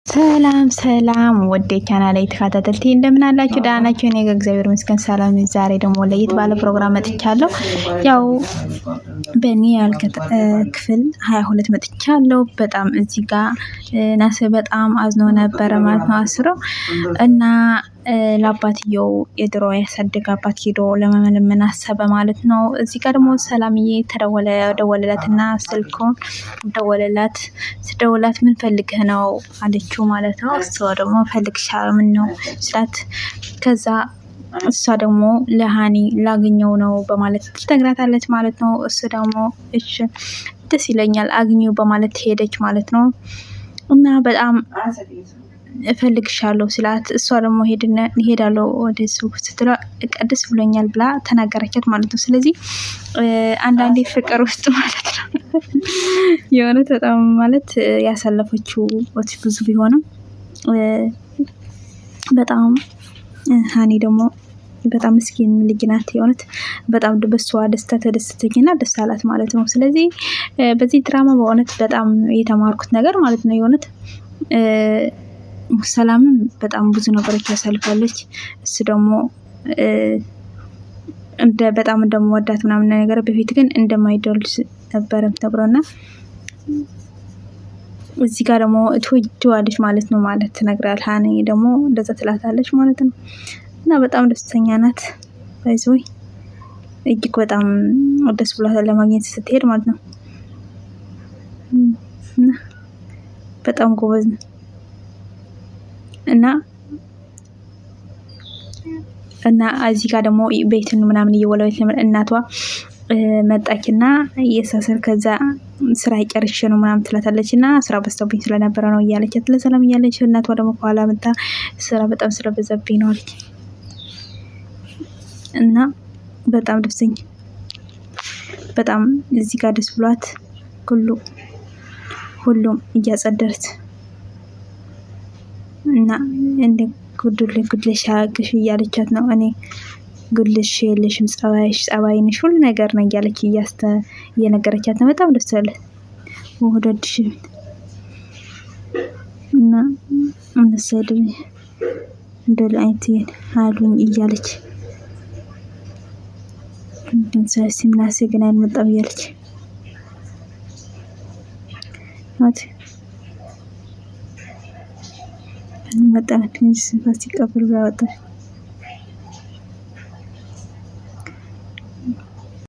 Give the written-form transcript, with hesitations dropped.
ሰላም ሰላም ወደ ቻናሌ ተከታተልቲ እንደምን አላችሁ? ደህና ናችሁ? እኔ ጋር እግዚአብሔር ይመስገን ሰላም ነኝ። ዛሬ ደግሞ ለየት ባለ ፕሮግራም መጥቻለሁ። ያው በእኔ ክፍል 22 መጥቻለሁ። በጣም እዚህ ጋር ናስ በጣም አዝኖ ነበረ ማለት ነው አስሮ እና ለአባትየው የድሮ ያሳደገ አባት ሄዶ ለመመለመን አሰበ ማለት ነው። እዚህ ጋር ደግሞ ሰላምዬ ደወለላትና ስልኩን ደወለላት። ስደውላት ምን ፈልገህ ነው አለችው ማለት ነው። እሷ ደግሞ ፈልግሻለሁ ምን ነው ስላት ከዛ እሷ ደግሞ ለሃኒ ላገኘው ነው በማለት ትነግራታለች ማለት ነው። እሱ ደግሞ እሺ ደስ ይለኛል አግኘው በማለት ሄደች ማለት ነው። እና በጣም እፈልግሻለሁ ስላት እሷ ደግሞ ሄዳለሁ ወደሱ ስትላ ደስ ብሎኛል ብላ ተናገረቻት ማለት ነው። ስለዚህ አንዳንዴ ፍቅር ውስጥ ማለት ነው የሆነ በጣም ማለት ያሳለፈችው ብዙ ቢሆንም በጣም ሃኒ ደግሞ በጣም ምስኪን ልጅ ናት። የሆነት በጣም በሷ ደስታ ተደስተችና ደስ አላት ማለት ነው። ስለዚህ በዚህ ድራማ በእውነት በጣም የተማርኩት ነገር ማለት ነው የሆነት ሰላምም በጣም ብዙ ነገሮች ያሳልፋለች። እሱ ደግሞ በጣም እንደምወዳት ምናምን ነገር በፊት ግን እንደማይደልስ ነበርም ተብሮና እዚህ ጋር ደግሞ ትወጂዋለሽ ማለት ነው ማለት ትነግራለች። ሃኒ ደግሞ እንደዛ ትላታለች ማለት ነው። እና በጣም ደስተኛ ናት። ባይዘይ እጅግ በጣም ደስ ብሏታል ለማግኘት ስትሄድ ማለት ነው። በጣም ጎበዝ ነው እና እዚህ ጋር ደግሞ ቤትን ምናምን እየወለወለች እናቷ መጣችና የሳሰር ከዛ ስራ ይጨርሽ ነው ምናምን ትላታለችና ስራ በስተብኝ ስለነበረ ነው እያለቻት ለሰላም እያለች እናቷ ደግሞ በኋላ መጣ ስራ በጣም ስለበዛብኝ ነው አለች። እና በጣም ደስተኛ በጣም እዚህ ጋር ደስ ብሏት ሁሉም እያጸደረች እና እንደ ጉድልሽ አግሽ እያለቻት ነው። እኔ ጉድልሽ የለሽም ጸባይ ነሽ ሁሉ ነገር ነው እያለች እየነገረቻት ነው። በጣም ደስ አለ ወደድሽ እና እንሰድም እንደለ አይት አሉኝ እያለች እንደዚህ ምናሴ ግን አልመጣም እያለች ናት መጣች። ትንሽ ሲቀበል ብላ ወጣች።